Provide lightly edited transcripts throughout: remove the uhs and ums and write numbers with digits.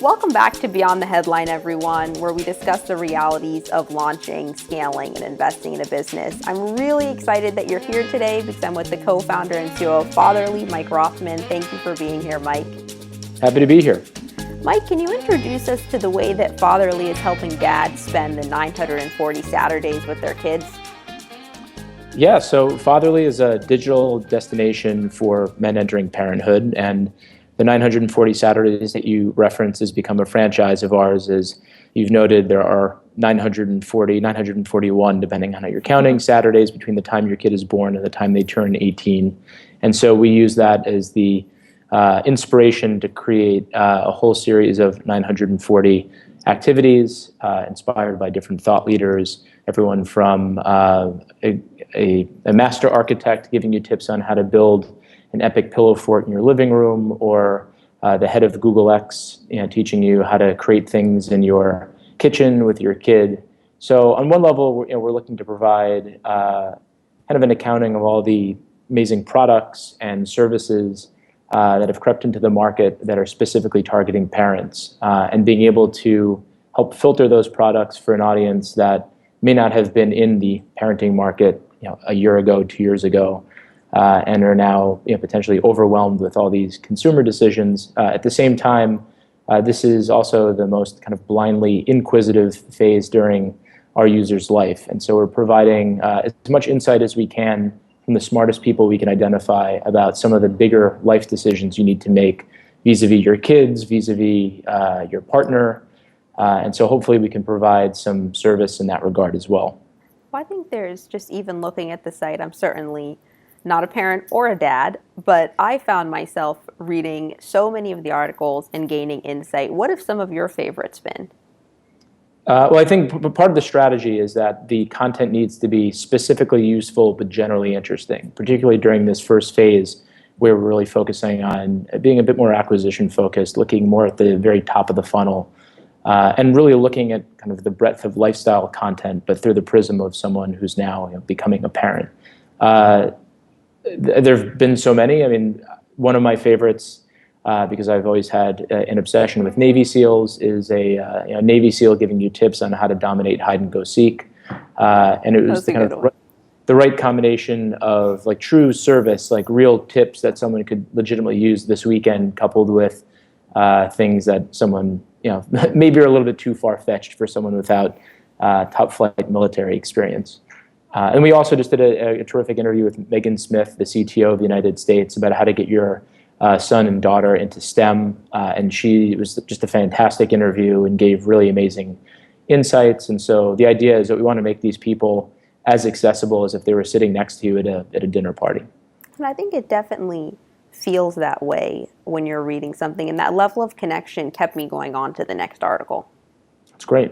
Welcome back to Beyond the Headline, everyone, where we discuss the realities of launching, scaling, and investing in a business. I'm really excited that you're here today because I'm with the co-founder and CEO of Fatherly, Mike Rothman. Thank you for being here, Mike. Happy to be here. Mike, can you introduce us to the way that Fatherly is helping dads spend the 940 Saturdays with their kids? Yeah, so Fatherly is a digital destination for men entering parenthood, and the 940 Saturdays that you reference has become a franchise of ours. As you've noted, there are 940, 941, depending on how you're counting, Saturdays between the time your kid is born and the time they turn 18. And so we use that as the inspiration to create a whole series of 940 activities inspired by different thought leaders, everyone from a master architect giving you tips on how to build an epic pillow fort in your living room, or the head of Google X, teaching you how to create things in your kitchen with your kid. So on one level, we're looking to provide kind of an accounting of all the amazing products and services that have crept into the market that are specifically targeting parents, and being able to help filter those products for an audience that may not have been in the parenting market a year ago, 2 years ago, and are now potentially overwhelmed with all these consumer decisions. At the same time, this is also the most kind of blindly inquisitive phase during our user's life. And so we're providing as much insight as we can from the smartest people we can identify about some of the bigger life decisions you need to make vis-a-vis your kids, vis-a-vis your partner. And so hopefully we can provide some service in that regard as well. Well, I think there's just, even looking at the site, I'm certainly not a parent or a dad, but I found myself reading so many of the articles and gaining insight. What have some of your favorites been? Well, I think part of the strategy is that the content needs to be specifically useful but generally interesting, particularly during this first phase where we're really focusing on being a bit more acquisition focused, looking more at the very top of the funnel, and really looking at kind of the breadth of lifestyle content, but through the prism of someone who's now becoming a parent. There have been so many. I mean, one of my favorites, because I've always had an obsession with Navy SEALs, is a Navy SEAL giving you tips on how to dominate hide and go seek, and it was the right combination of like true service, like real tips that someone could legitimately use this weekend, coupled with things that someone maybe are a little bit too far-fetched for someone without top flight military experience. And we also just did a terrific interview with Megan Smith, the CTO of the United States, about how to get your son and daughter into STEM. And she was just a fantastic interview and gave really amazing insights. And so the idea is that we want to make these people as accessible as if they were sitting next to you at a dinner party. And I think it definitely feels that way when you're reading something, and that level of connection kept me going on to the next article. That's great.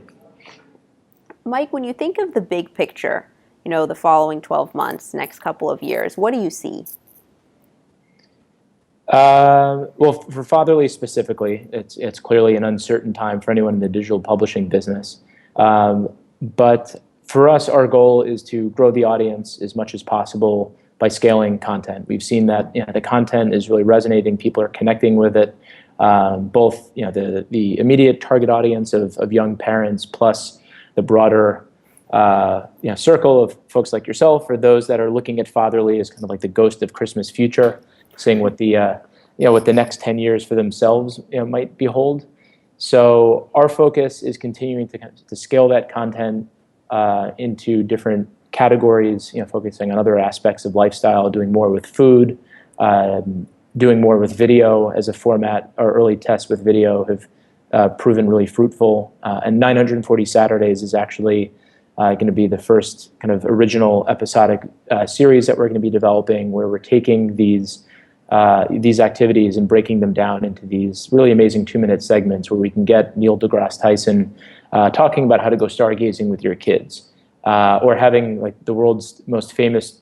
Mike, when you think of the big picture, the following 12 months, next couple of years, what do you see? Well, for Fatherly specifically, it's clearly an uncertain time for anyone in the digital publishing business. But for us, our goal is to grow the audience as much as possible by scaling content. We've seen that the content is really resonating. People are connecting with it. Both the immediate target audience of young parents, plus the broader circle of folks like yourself, or those that are looking at Fatherly as kind of like the ghost of Christmas future, seeing what the next 10 years for themselves might behold. So our focus is continuing to scale that content into different categories, focusing on other aspects of lifestyle, doing more with food, doing more with video as a format. Our early tests with video have proven really fruitful, and 940 Saturdays is actually going to be the first kind of original episodic series that we're going to be developing, where we're taking these activities and breaking them down into these really amazing 2-minute segments where we can get Neil deGrasse Tyson talking about how to go stargazing with your kids, or having like the world's most famous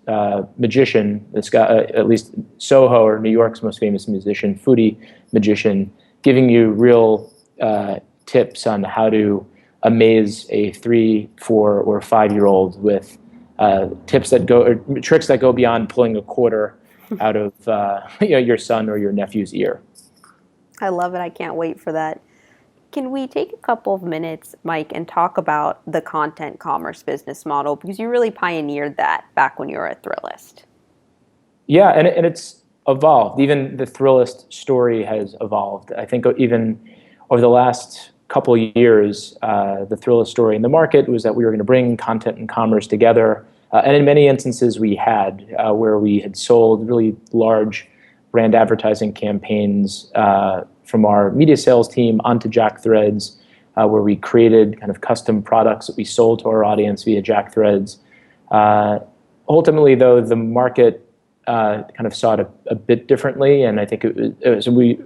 magician, this guy, at least Soho, or New York's most famous musician, foodie magician, giving you real tips on how to amaze a 3, 4, or 5-year-old with tricks that go beyond pulling a quarter out of your son or your nephew's ear. I love it. I can't wait for that. Can we take a couple of minutes, Mike, and talk about the content commerce business model? Because you really pioneered that back when you were at Thrillist. Yeah, and it's evolved. Even the Thrillist story has evolved. I think even over the last couple of years, the Thrillist story in the market was that we were going to bring content and commerce together. And in many instances, we had where we had sold really large brand advertising campaigns from our media sales team onto Jack Threads, where we created kind of custom products that we sold to our audience via Jack Threads. Ultimately, though, the market kind of saw it a bit differently, and I think we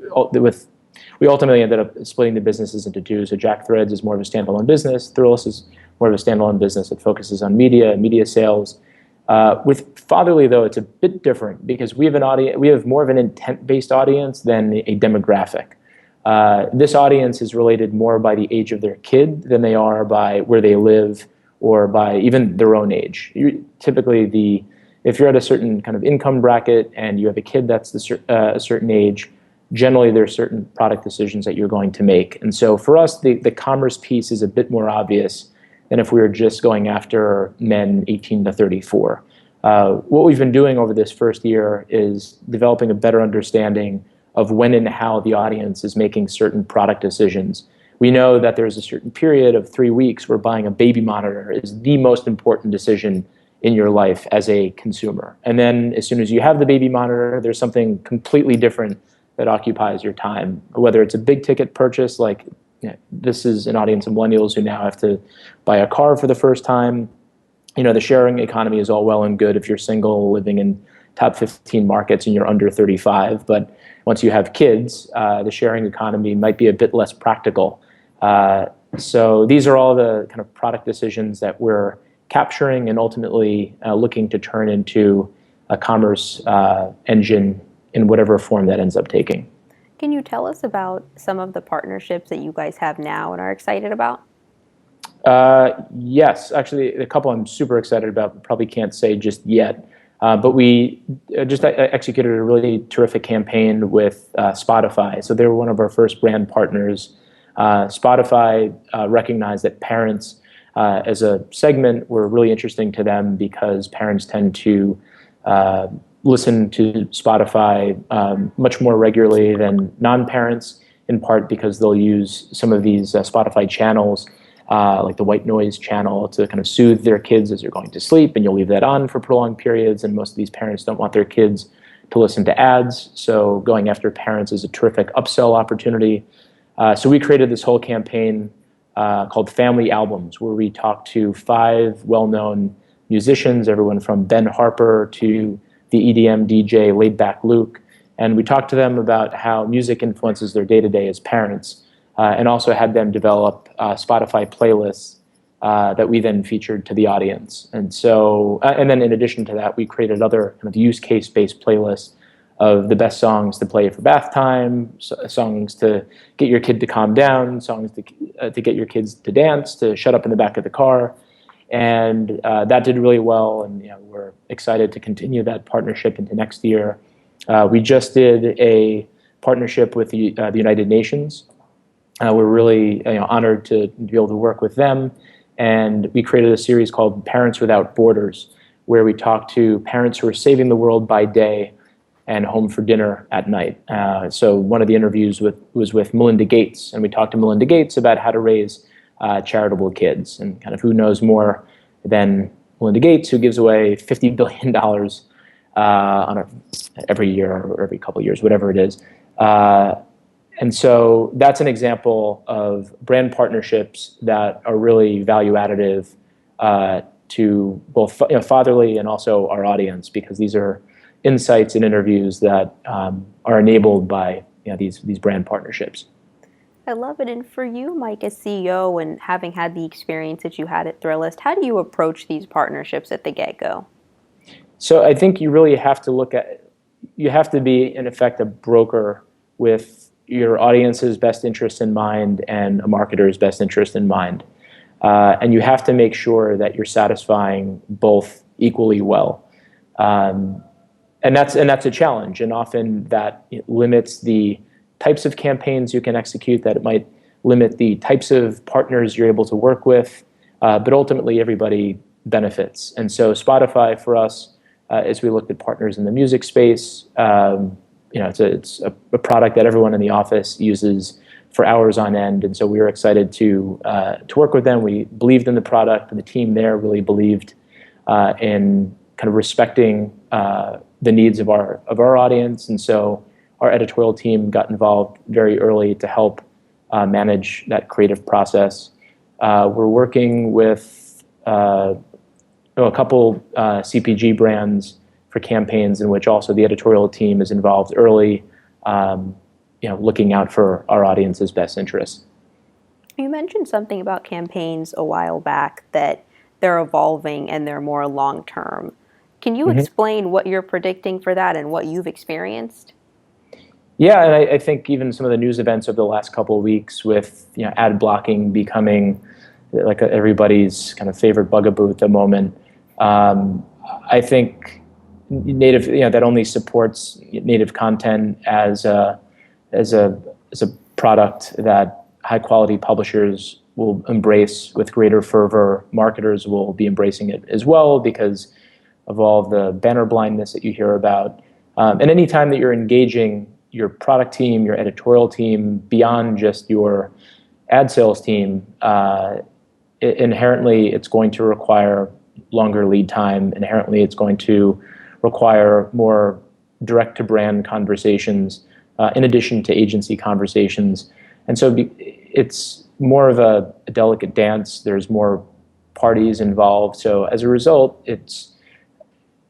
ultimately ended up splitting the businesses into two. So Jack Threads is more of a standalone business. Thrillist is more of a standalone business that focuses on media sales. With Fatherly, though, it's a bit different because we have an audience. We have more of an intent-based audience than a demographic. This audience is related more by the age of their kid than they are by where they live or by even their own age. Typically, if you're at a certain kind of income bracket and you have a kid that's a certain age, generally there are certain product decisions that you're going to make. And so for us, the commerce piece is a bit more obvious than if we were just going after men 18 to 34. What we've been doing over this first year is developing a better understanding of when and how the audience is making certain product decisions. We know that there's a certain period of 3 weeks where buying a baby monitor is the most important decision in your life as a consumer. And then as soon as you have the baby monitor, there's something completely different that occupies your time, whether it's a big ticket purchase, like this is an audience of millennials who now have to buy a car for the first time. The sharing economy is all well and good if you're single, living in top 15 markets and you're under 35. But once you have kids, the sharing economy might be a bit less practical. So these are all the kind of product decisions that we're capturing and ultimately looking to turn into a commerce engine in whatever form that ends up taking. Can you tell us about some of the partnerships that you guys have now and are excited about? Yes, actually, a couple I'm super excited about, but probably can't say just yet. But we just executed a really terrific campaign with Spotify. So they were one of our first brand partners. Spotify recognized that parents as a segment were really interesting to them because parents tend to listen to Spotify much more regularly than non-parents, in part because they'll use some of these Spotify channels, like the white noise channel, to kind of soothe their kids as they're going to sleep, and you'll leave that on for prolonged periods, and most of these parents don't want their kids to listen to ads, so going after parents is a terrific upsell opportunity. So we created this whole campaign called Family Albums, where we talked to 5 well-known musicians, everyone from Ben Harper to the EDM DJ Laidback Luke, and we talked to them about how music influences their day-to-day as parents, and also had them develop Spotify playlists that we then featured to the audience. And so, and then in addition to that, we created other kind of use case-based playlists of the best songs to play for bath time, songs to get your kid to calm down, songs to get your kids to dance, to shut up in the back of the car. And that did really well, and we're excited to continue that partnership into next year. We just did a partnership with the United Nations. We're really honored to be able to work with them, and we created a series called Parents Without Borders, where we talk to parents who are saving the world by day and home for dinner at night. So one of the interviews was with Melinda Gates, and we talked to Melinda Gates about how to raise charitable kids, and kind of who knows more than Melinda Gates, who gives away $50 billion every year or every couple of years, whatever it is. And so that's an example of brand partnerships that are really value additive to both Fatherly and also our audience, because these are insights and interviews that are enabled by these brand partnerships. I love it. And for you, Mike, as CEO and having had the experience that you had at Thrillist, how do you approach these partnerships at the get-go? So I think you really have to you have to be, in effect, a broker with your audience's best interest in mind and a marketer's best interest in mind. And you have to make sure that you're satisfying both equally well. And that's a challenge, and often that limits the types of campaigns you can execute, that it might limit the types of partners you're able to work with, but ultimately everybody benefits. And so Spotify for us, as we looked at partners in the music space, it's a product that everyone in the office uses for hours on end, and so we were excited to work with them. We believed in the product, and the team there really believed in kind of respecting the needs of our audience, and so our editorial team got involved very early to help manage that creative process. We're working with a couple CPG brands for campaigns in which also the editorial team is involved early, looking out for our audience's best interests. You mentioned something about campaigns a while back, that they're evolving and they're more long-term. Can you explain what you're predicting for that and what you've experienced? Yeah, and I think even some of the news events over the last couple of weeks with ad blocking becoming like everybody's kind of favorite bugaboo at the moment. I think native, that only supports native content as a product that high quality publishers will embrace with greater fervor. Marketers will be embracing it as well because of all the banner blindness that you hear about. And anytime that you're engaging your product team, your editorial team, beyond just your ad sales team, inherently it's going to require longer lead time. Inherently it's going to require more direct to brand conversations in addition to agency conversations. And so it's more of a delicate dance. There's more parties involved. So as a result, it's,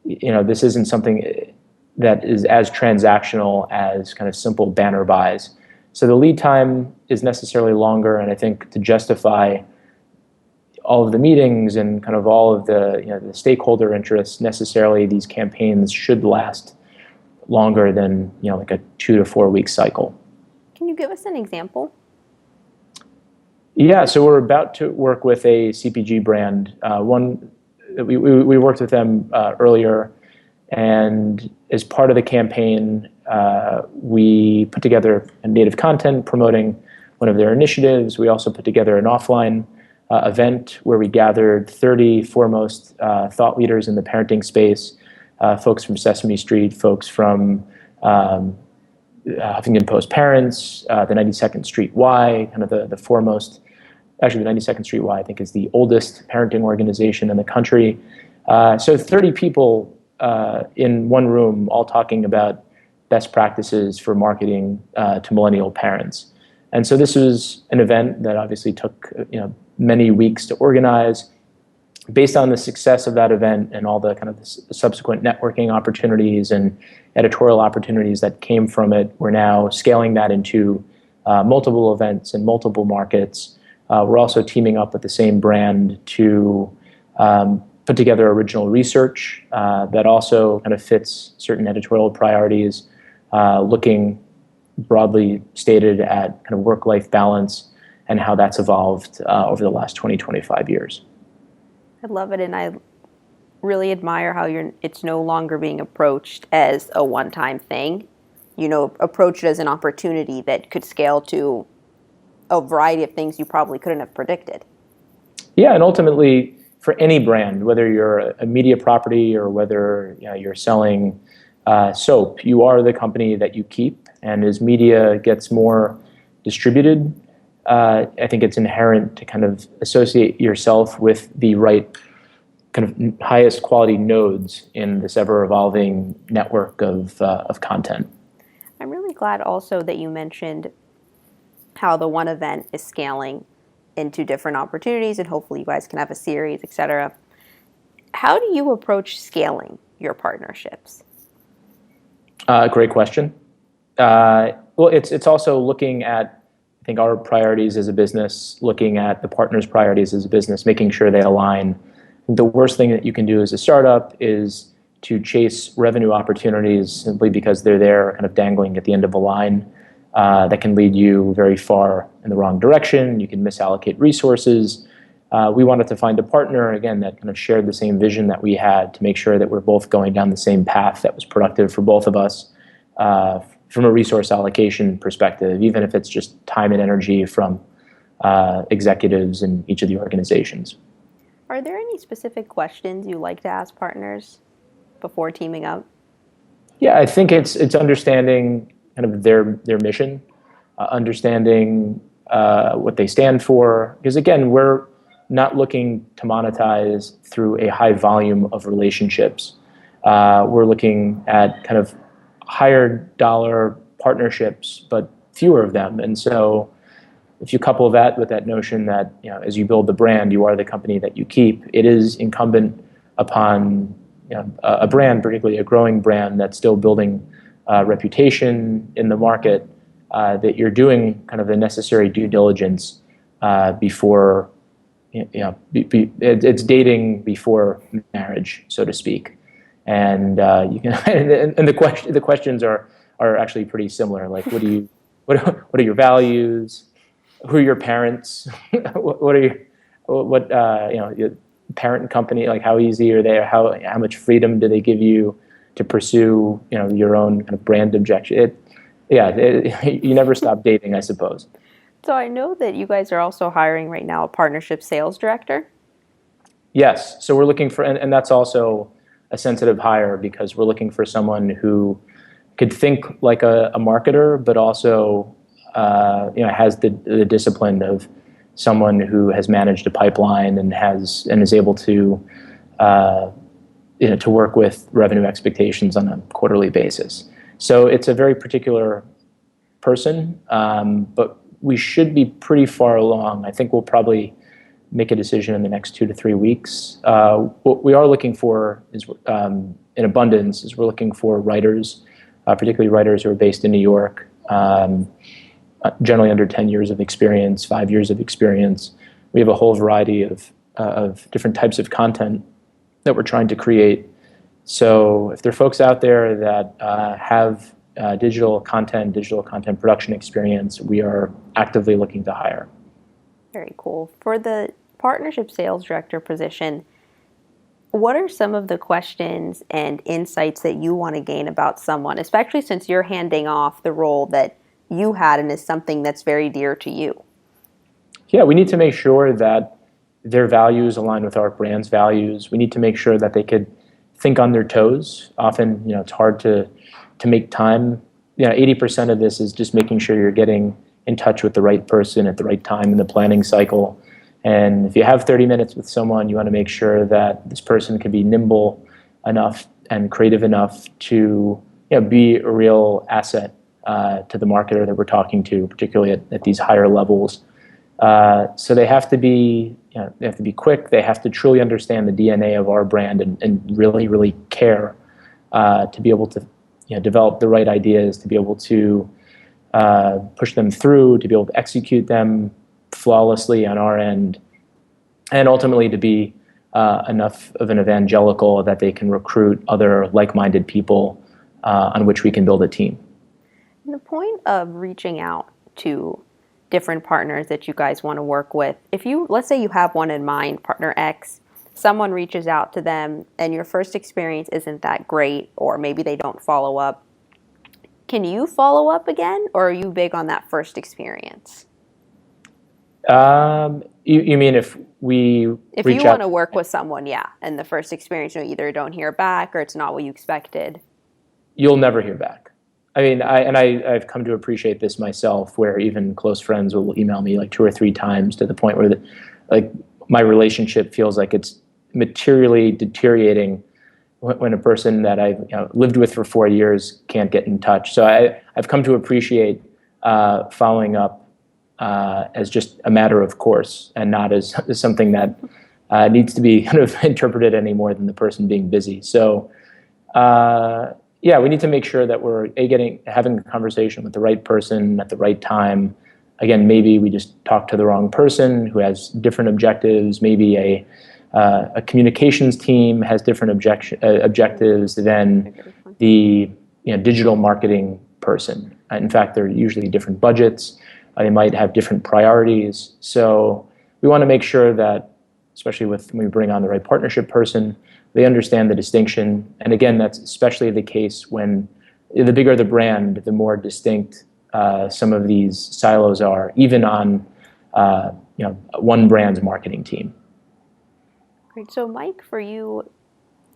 this isn't something that is as transactional as kind of simple banner buys. So the lead time is necessarily longer, and I think to justify all of the meetings and kind of all of the stakeholder interests, necessarily these campaigns should last longer than like a 2 to 4 week cycle. Can you give us an example? Yeah, so we're about to work with a CPG brand. One we worked with them earlier, and as part of the campaign, we put together a native content promoting one of their initiatives. We also put together an offline event where we gathered 30 foremost thought leaders in the parenting space, folks from Sesame Street, folks from Huffington Post Parents, the 92nd Street Y, kind of the foremost. Actually, the 92nd Street Y, I think, is the oldest parenting organization in the country. So 30 people in one room, all talking about best practices for marketing to millennial parents. And so this was an event that obviously took many weeks to organize. Based on the success of that event and all the kind of subsequent networking opportunities and editorial opportunities that came from it, we're now scaling that into multiple events in multiple markets. We're also teaming up with the same brand to put together original research that also kind of fits certain editorial priorities, looking broadly stated at kind of work-life balance and how that's evolved over the last 20, 25 years. I love it, and I really admire how it's no longer being approached as a one-time thing. Approach it as an opportunity that could scale to a variety of things you probably couldn't have predicted. Yeah, and ultimately, for any brand, whether you're a media property or whether you're selling soap, you are the company that you keep. And as media gets more distributed, I think it's inherent to kind of associate yourself with the right kind of highest quality nodes in this ever-evolving network of content. I'm really glad also that you mentioned how the one event is scaling into different opportunities, and hopefully you guys can have a series, etc. How do you approach scaling your partnerships? Great question. Well, it's also looking at, I think, our priorities as a business, looking at the partner's priorities as a business, making sure they align. The worst thing that you can do as a startup is to chase revenue opportunities simply because they're there kind of dangling at the end of a line. That can lead you very far in the wrong direction. You can misallocate resources. We wanted to find a partner, again, that kind of shared the same vision that we had to make sure that we're both going down the same path that was productive for both of us from a resource allocation perspective, even if it's just time and energy from executives in each of the organizations. Are there any specific questions you like to ask partners before teaming up? Yeah, I think it's understanding kind of their mission, understanding what they stand for. Because again, we're not looking to monetize through a high volume of relationships. We're looking at kind of higher dollar partnerships, but fewer of them. And so, if you couple that with that notion that as you build the brand, you are the company that you keep, it is incumbent upon a brand, particularly a growing brand that's still building reputation in the market, that you're doing kind of the necessary due diligence before it's dating before marriage, so to speak. And you can and the questions are actually pretty similar. Like, what are your values? Who are your parents? What are your your parent company, like how easy are they, or how much freedom do they give you to pursue your own kind of brand objection? You never stop dating, I suppose. So I know that you guys are also hiring right now a partnership sales director. Yes, so we're looking for, and that's also a sensitive hire because we're looking for someone who could think like a marketer, but also has the discipline of someone who has managed a pipeline and is able to to work with revenue expectations on a quarterly basis. So it's a very particular person, but we should be pretty far along. I think we'll probably make a decision in the next 2 to 3 weeks. What we are looking for is, in abundance, is we're looking for writers, particularly writers who are based in New York, generally under 10 years of experience, 5 years of experience. We have a whole variety of different types of content that we're trying to create. So if there are folks out there that have digital content production experience, we are actively looking to hire. Very cool. For the partnership sales director position, what are some of the questions and insights that you want to gain about someone, especially since you're handing off the role that you had and is something that's very dear to you? Yeah, we need to make sure that their values align with our brand's values. We need to make sure that they could think on their toes. Often, it's hard to make time. 80% of this is just making sure you're getting in touch with the right person at the right time in the planning cycle. And if you have 30 minutes with someone, you want to make sure that this person can be nimble enough and creative enough to be a real asset to the marketer that we're talking to, particularly at these higher levels. So they have to be quick. They have to truly understand the DNA of our brand and really, really care to be able to develop the right ideas, to be able to push them through, to be able to execute them flawlessly on our end, and ultimately to be enough of an evangelical that they can recruit other like-minded people on which we can build a team. And the point of reaching out to different partners that you guys want to work with, let's say you have one in mind, partner X, someone reaches out to them and your first experience isn't that great, or maybe they don't follow up, can you follow up again, or are you big on that first experience? You mean if we If reach you want out? to work with someone, yeah, and the first experience, you either don't hear back or it's not what you expected. You'll never hear back. I mean, I've come to appreciate this myself, where even close friends will email me like 2 or 3 times to the point where like my relationship feels like it's materially deteriorating when a person that I've lived with for 4 years can't get in touch. So I've come to appreciate following up as just a matter of course, and not as something that needs to be kind of interpreted any more than the person being busy. So yeah, we need to make sure that we're having a conversation with the right person at the right time. Again, maybe we just talked to the wrong person who has different objectives. Maybe a communications team has different objectives than the digital marketing person. In fact, they're usually different budgets. They might have different priorities. So we want to make sure that, especially when we bring on the right partnership person, they understand the distinction. And again, that's especially the case when the bigger the brand, the more distinct some of these silos are, even on one brand's marketing team. Great. So, Mike, for you,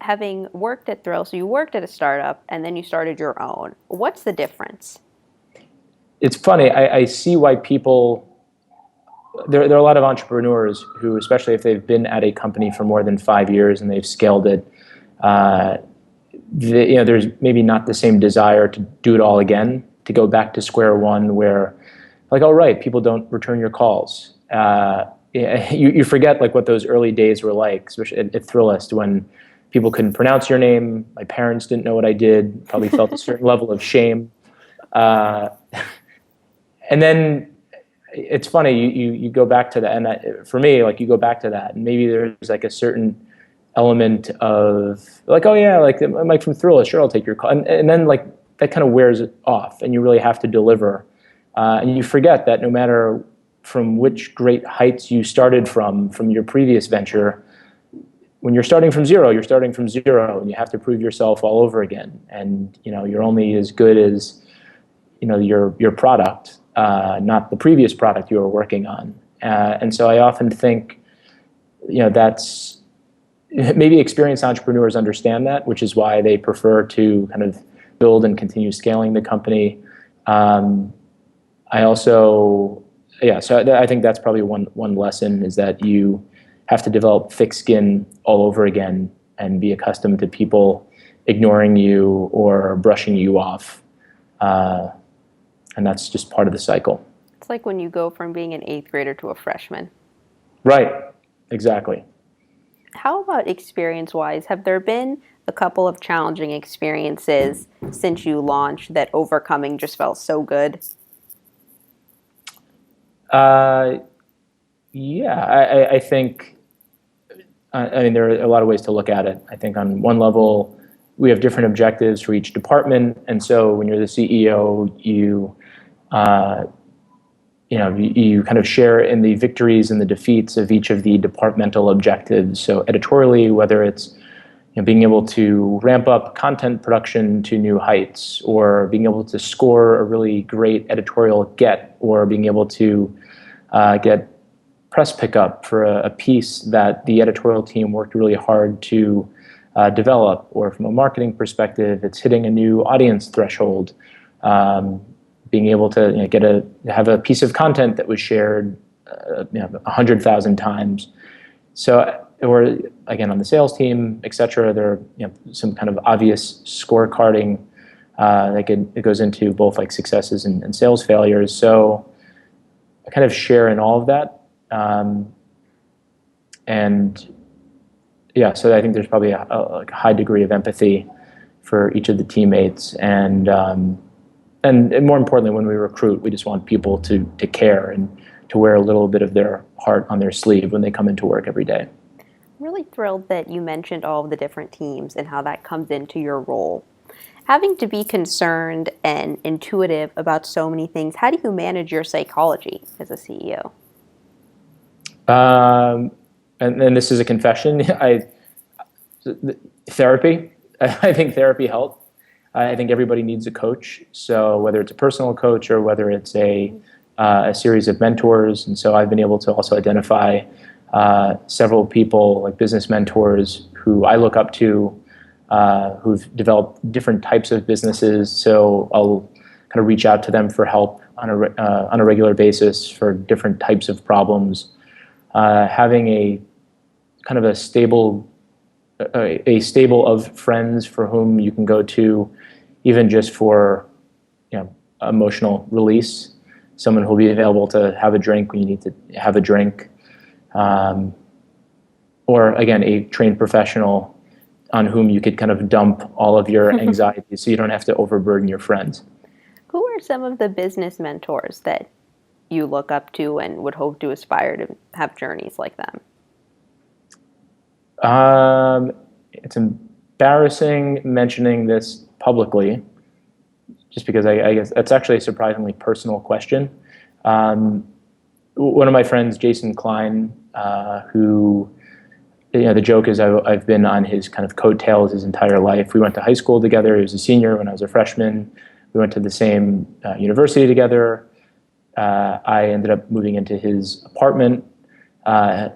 having worked at Thrill, so you worked at a startup and then you started your own. What's the difference? It's funny. I see why people. There are a lot of entrepreneurs who, especially if they've been at a company for more than 5 years and they've scaled it, there's maybe not the same desire to do it all again, to go back to square one where, like, oh, right, people don't return your calls. You forget like what those early days were like, especially at Thrillist, when people couldn't pronounce your name. My parents didn't know what I did, probably felt a certain level of shame. And then it's funny, you go back to that, and for me, like, you go back to that, and maybe there's like a certain element of like, oh yeah, like I'm Mike from Thrillist, sure, I'll take your call, and then like that kind of wears it off, and you really have to deliver, and you forget that no matter from which great heights you started from your previous venture, when you're starting from zero, you're starting from zero, and you have to prove yourself all over again, and you're only as good as your product. Not the previous product you were working on. And so I often think, that's maybe experienced entrepreneurs understand that, which is why they prefer to kind of build and continue scaling the company. I also, so I think that's probably one lesson, is that you have to develop thick skin all over again and be accustomed to people ignoring you or brushing you off. And that's just part of the cycle. It's like when you go from being an eighth grader to a freshman. Right, exactly. How about experience-wise? Have there been a couple of challenging experiences since you launched that overcoming just felt so good? Yeah, I think, I mean, there are a lot of ways to look at it. I think on one level, we have different objectives for each department. And so when you're the CEO, you kind of share in the victories and the defeats of each of the departmental objectives. So editorially, whether it's being able to ramp up content production to new heights, or being able to score a really great editorial get, or being able to get press pickup for a piece that the editorial team worked really hard to develop, or from a marketing perspective, it's hitting a new audience threshold. Being able to have a piece of content that was shared 100,000 times. So, or again, on the sales team, et cetera, there are some kind of obvious scorecarding it goes into both like successes and sales failures. So I kind of share in all of that. And yeah, so I think there's probably a high degree of empathy for each of the teammates, and more importantly, when we recruit, we just want people to care and to wear a little bit of their heart on their sleeve when they come into work every day. I'm really thrilled that you mentioned all of the different teams and how that comes into your role. Having to be concerned and intuitive about so many things, how do you manage your psychology as a CEO? And this is a confession. Therapy. I think therapy helped. I think everybody needs a coach. So whether it's a personal coach or whether it's a series of mentors, and so I've been able to also identify several people, like business mentors, who I look up to, who've developed different types of businesses. So I'll kind of reach out to them for help on a regular basis for different types of problems. Having a kind of a stable of friends for whom you can go to, even just for emotional release. Someone who'll be available to have a drink when you need to have a drink, or again, a trained professional on whom you could kind of dump all of your anxiety, so you don't have to overburden your friends. Who are some of the business mentors that you look up to and would hope to aspire to have journeys like them? It's embarrassing mentioning this publicly, just because I guess that's actually a surprisingly personal question. One of my friends, Jason Klein, who, the joke is I've been on his kind of coattails his entire life. We went to high school together. He was a senior when I was a freshman. We went to the same university together. I ended up moving into his apartment. Uh,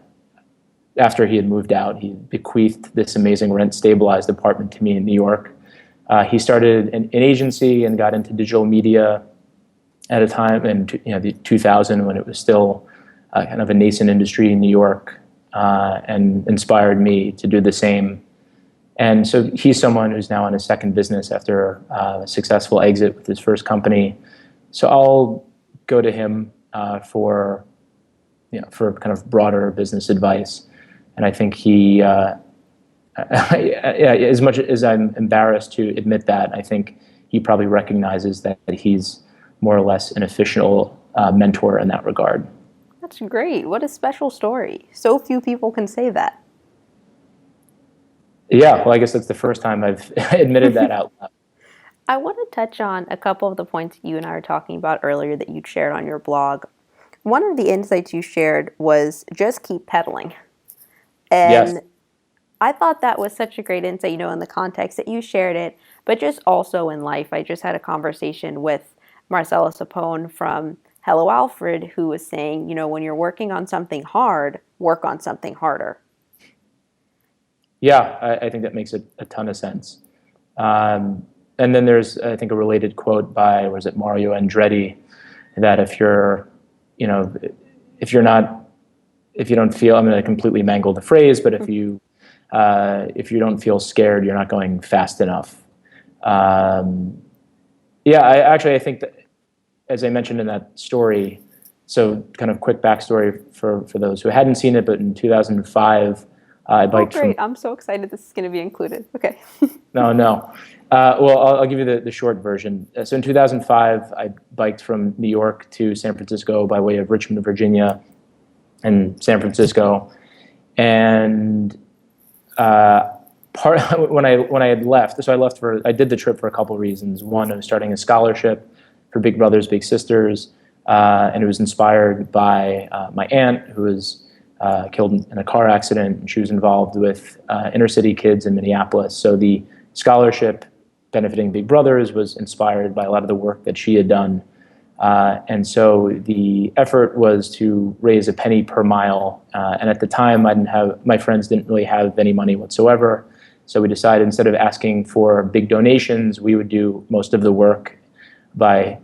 After he had moved out, he bequeathed this amazing rent-stabilized apartment to me in New York. He started an agency and got into digital media at a time in the 2000 when it was still kind of a nascent industry in New York, and inspired me to do the same. And so he's someone who's now on his second business after a successful exit with his first company. So I'll go to him for kind of broader business advice. And I think he, as much as I'm embarrassed to admit that, I think he probably recognizes that he's more or less an official mentor in that regard. That's great. What a special story. So few people can say that. Yeah, well, I guess that's the first time I've admitted that out loud. I want to touch on a couple of the points you and I were talking about earlier that you shared on your blog. One of the insights you shared was just keep pedaling. Yes. And I thought that was such a great insight, in the context that you shared it, but just also in life. I just had a conversation with Marcella Sapone from Hello Alfred, who was saying, when you're working on something hard, work on something harder. Yeah, I think that makes a ton of sense. And then there's, I think, a related quote by, was it Mario Andretti, that if you're, if you're not, if you don't feel, I'm going to completely mangle the phrase, but if you don't feel scared, you're not going fast enough. Yeah, I think that, as I mentioned in that story, so kind of quick backstory for those who hadn't seen it, but in 2005, I Oh, biked from. great. I'm so excited this is going to be included. Okay. No. Well, I'll give you the short version. So in 2005, I biked from New York to San Francisco by way of Richmond, Virginia, and San Francisco. And when I had left, so I did the trip for a couple reasons. One, I was starting a scholarship for Big Brothers Big Sisters, and it was inspired by my aunt, who was killed in a car accident, and she was involved with inner city kids in Minneapolis. So the scholarship benefiting Big Brothers was inspired by a lot of the work that she had done. And so the effort was to raise a penny per mile. And at the time, my friends didn't really have any money whatsoever. So we decided, instead of asking for big donations, we would do most of the work by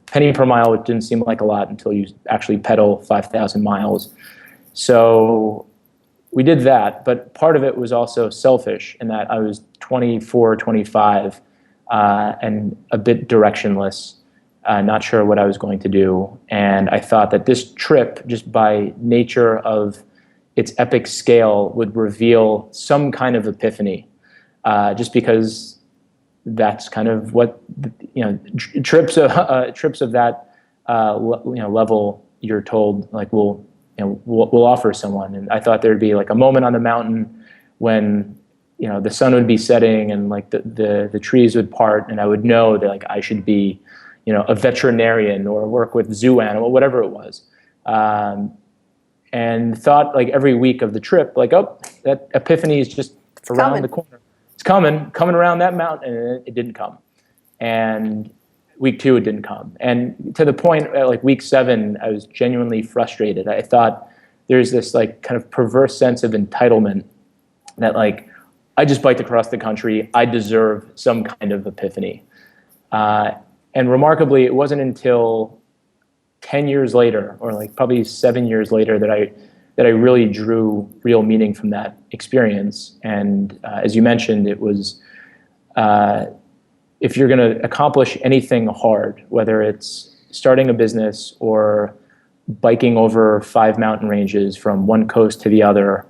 penny per mile, which didn't seem like a lot until you actually pedal 5,000 miles. So we did that, but part of it was also selfish in that I was 24, 25, and a bit directionless, not sure what I was going to do. And I thought that this trip, just by nature of its epic scale, would reveal some kind of epiphany, just because that's kind of what, trips of that level, you're told, like, we'll offer someone. And I thought there'd be like a moment on the mountain when the sun would be setting and like the trees would part, and I would know that like I should be a veterinarian or work with zoo animal, whatever it was. And thought, like, every week of the trip, like, oh, that epiphany is just around the corner. It's coming around that mountain, and it didn't come. And week 2, it didn't come. And to the point, like week 7, I was genuinely frustrated. I thought there's this like kind of perverse sense of entitlement that, like, I just biked across the country, I deserve some kind of epiphany. And remarkably, it wasn't until 10 years later, or like probably 7 years later, that I really drew real meaning from that experience. And as you mentioned, it was, if you're going to accomplish anything hard, whether it's starting a business or biking over 5 mountain ranges from one coast to the other,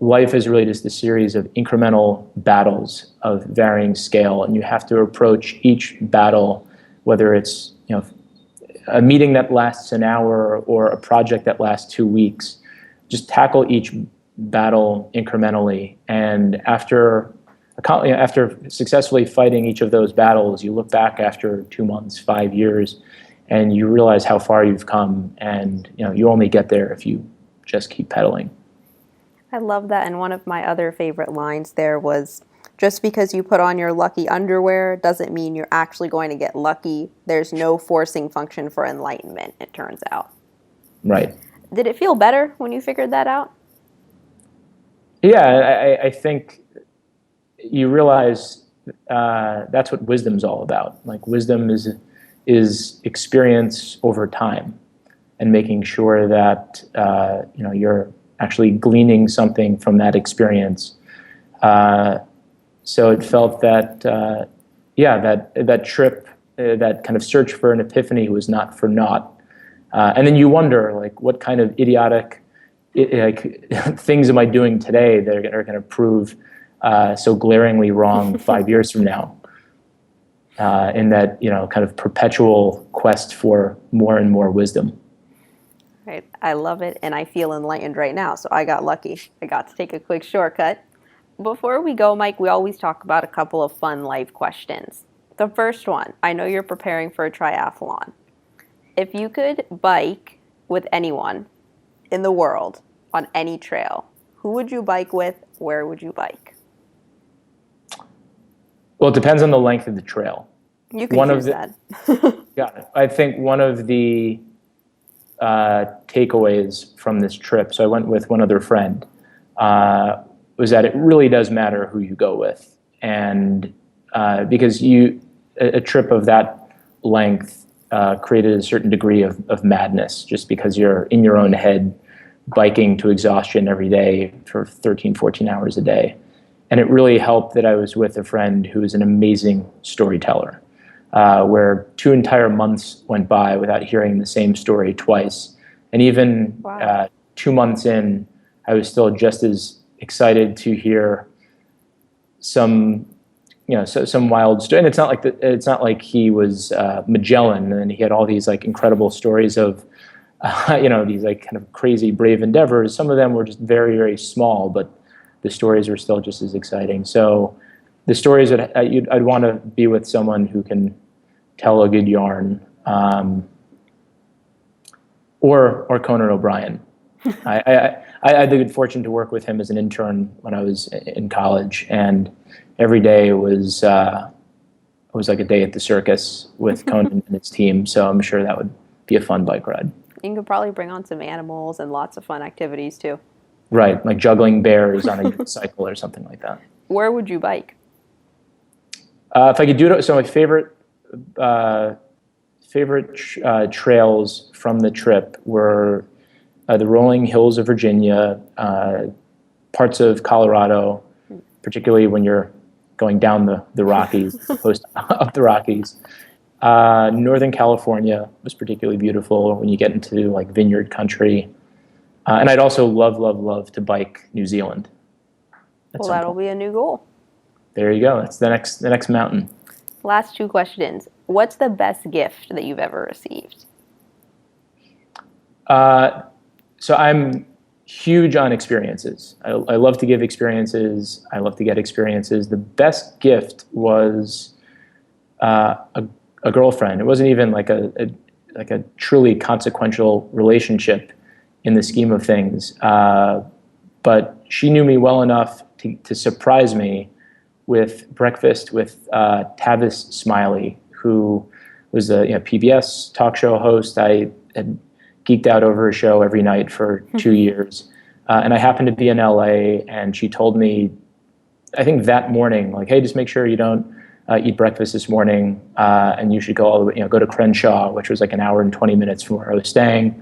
life is really just a series of incremental battles of varying scale, and you have to approach each battle, whether it's a meeting that lasts an hour or a project that lasts 2 weeks. Just tackle each battle incrementally, and after successfully fighting each of those battles, you look back after 2 months, 5 years, and you realize how far you've come, and you only get there if you just keep pedaling. I love that. And one of my other favorite lines there was, Just because you put on your lucky underwear doesn't mean you're actually going to get lucky. There's no forcing function for enlightenment, it turns out. Right. Did it feel better when you figured that out? Yeah, I think you realize that's what wisdom's all about. Like wisdom is experience over time, and making sure that you're actually gleaning something from that experience. So it felt that that trip, that kind of search for an epiphany was not for naught. And then you wonder, like, what kind of idiotic things am I doing today that are going to prove so glaringly wrong 5 years from now? In that kind of perpetual quest for more and more wisdom. Right. I love it, and I feel enlightened right now, so I got lucky. I got to take a quick shortcut. Before we go, Mike, we always talk about a couple of fun life questions. The first one, I know you're preparing for a triathlon. If you could bike with anyone in the world on any trail, who would you bike with? Where would you bike? Well, it depends on the length of the trail. You can choose that. Got it. I think one of the takeaways from this trip, so I went with one other friend, was that it really does matter who you go with. And because a trip of that length created a certain degree of madness, just because you're in your own head biking to exhaustion every day for 13, 14 hours a day. And it really helped that I was with a friend who is an amazing storyteller, where 2 entire months went by without hearing the same story twice. And even 2 months in, I was still just as excited to hear some wild story. And it's not like he was Magellan and he had all these like incredible stories of these like kind of crazy brave endeavors. Some of them were just very, very small, but the stories were still just as exciting. So the stories that I'd want to be with someone who can tell a good yarn, or Conan O'Brien. I had the good fortune to work with him as an intern when I was in college, and every day was like a day at the circus with Conan and his team. So I'm sure that would be a fun bike ride. You could probably bring on some animals and lots of fun activities too. Right, like juggling bears on a unicycle or something like that. Where would you bike? If I could do it, so my favorite trails from the trip were the rolling hills of Virginia, parts of Colorado, particularly when you're going down the Rockies, as opposed to up the Rockies. Northern California was particularly beautiful when you get into like vineyard country. And I'd also love to bike New Zealand. Well, that'll be a new goal. There you go. That's the next mountain. Last 2 questions. What's the best gift that you've ever received? So I'm huge on experiences. I love to give experiences. I love to get experiences. The best gift was a girlfriend. It wasn't even like a truly consequential relationship in the scheme of things, but she knew me well enough to surprise me with breakfast with Tavis Smiley, who was a PBS talk show host. I had geeked out over her show every night for 2 years. And I happened to be in LA, and she told me, I think that morning, like, hey, just make sure you don't eat breakfast this morning, and you should go all the way, go to Crenshaw, which was like an hour and 20 minutes from where I was staying.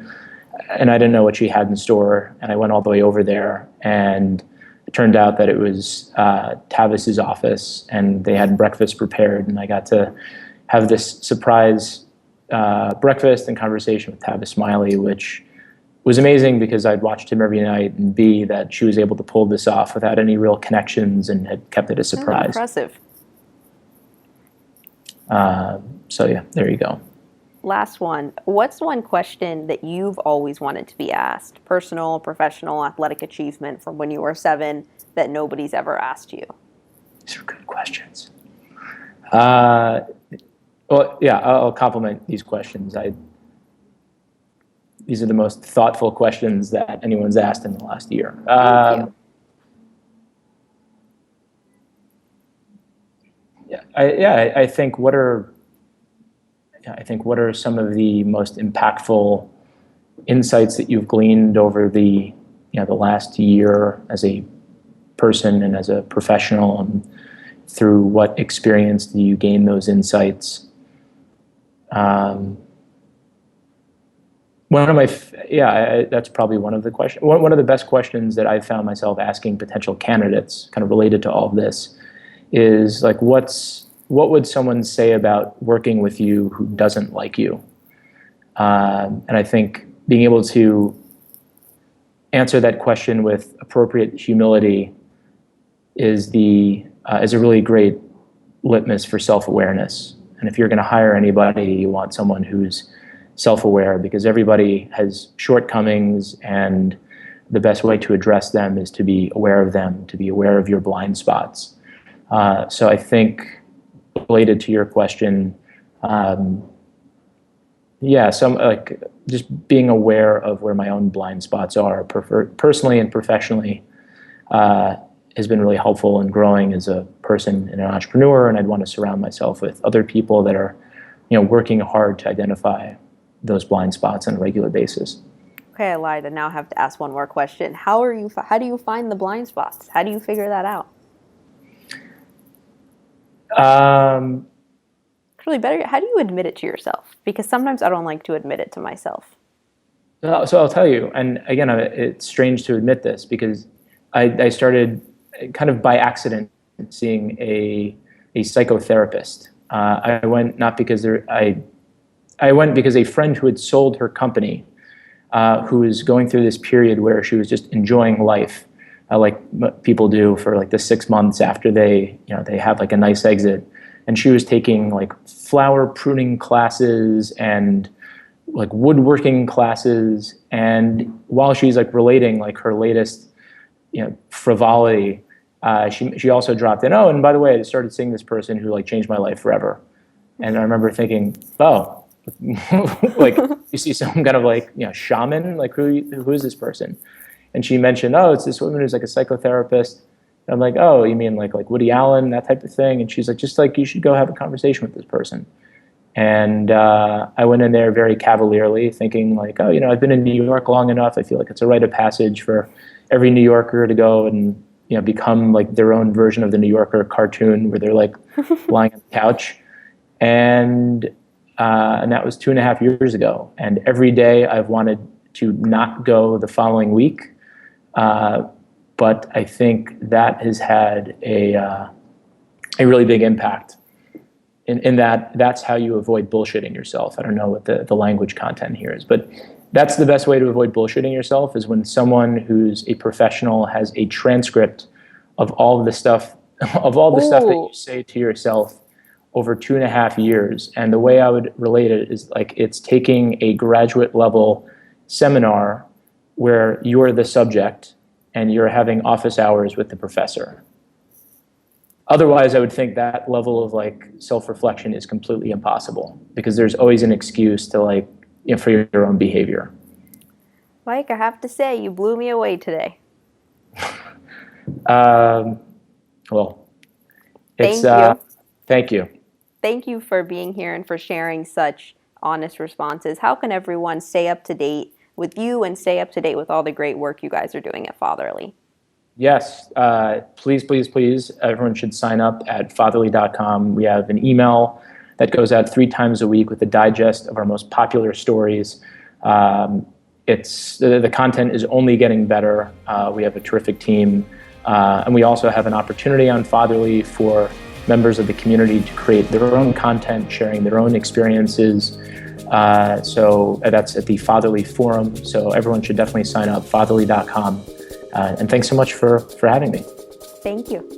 And I didn't know what she had in store, and I went all the way over there, and it turned out that it was Tavis's office, and they had breakfast prepared, and I got to have this surprise breakfast and conversation with Tavis Smiley, which was amazing because I'd watched him every night, and B, that she was able to pull this off without any real connections and had kept it a surprise. Impressive. So yeah, there you go. Last one. What's one question that you've always wanted to be asked? Personal, professional, athletic achievement from when you were 7 that nobody's ever asked you? These are good questions. Well, yeah, I'll compliment these questions. These are the most thoughtful questions that anyone's asked in the last year. Thank you. I think what are some of the most impactful insights that you've gleaned over the last year as a person and as a professional, and through what experience do you gain those insights? That's probably one of the questions. One of the best questions that I've found myself asking potential candidates, kind of related to all of this, is like, what would someone say about working with you who doesn't like you? And I think being able to answer that question with appropriate humility is a really great litmus for self-awareness. And if you're going to hire anybody, you want someone who's self-aware, because everybody has shortcomings, and the best way to address them is to be aware of them, to be aware of your blind spots. So I think, related to your question, just being aware of where my own blind spots are, personally and professionally, has been really helpful in growing as a person and an entrepreneur. And I'd want to surround myself with other people that are, working hard to identify those blind spots on a regular basis. Okay, I lied. I now have to ask one more question. How do you find the blind spots? How do you figure that out? Actually, better, how do you admit it to yourself? Because sometimes I don't like to admit it to myself. So I'll tell you, and again, it's strange to admit this, because I started kind of by accident seeing a psychotherapist. I went not because I went because a friend who had sold her company, who was going through this period where she was just enjoying life, like people do for like the 6 months after they have like a nice exit. And she was taking like flower pruning classes and like woodworking classes. And while she's like relating like her latest, frivolity, she also dropped in, oh, and by the way, I started seeing this person who like changed my life forever. And I remember thinking, oh, like you see some kind of like, shaman, like who is this person? And she mentioned, oh, it's this woman who's like a psychotherapist. And I'm like, oh, you mean like Woody Allen, that type of thing? And she's like, just like, you should go have a conversation with this person. And I went in there very cavalierly, thinking like, oh, I've been in New York long enough. I feel like it's a rite of passage for every New Yorker to go and become like their own version of the New Yorker cartoon, where they're like lying on the couch. And that was 2.5 years ago. And every day I've wanted to not go the following week. But I think that has had a really big impact in that's how you avoid bullshitting yourself. I don't know what the language content here is, but that's the best way to avoid bullshitting yourself, is when someone who's a professional has a transcript of all of the stuff, stuff that you say to yourself over 2.5 years. And the way I would relate it is like it's taking a graduate level seminar where you're the subject and you're having office hours with the professor. Otherwise, I would think that level of like self-reflection is completely impossible, because there's always an excuse to like, for your own behavior. Mike, I have to say, you blew me away today. Well, thank you. Thank you for being here and for sharing such honest responses. How can everyone stay up to date with you and stay up to date with all the great work you guys are doing at Fatherly? Yes, please, everyone should sign up at fatherly.com. We have an email that goes out 3 times a week with a digest of our most popular stories. The content is only getting better. We have a terrific team. And we also have an opportunity on Fatherly for members of the community to create their own content, sharing their own experiences. So that's at the Fatherly Forum. So everyone should definitely sign up, fatherly.com. And thanks so much for having me. Thank you.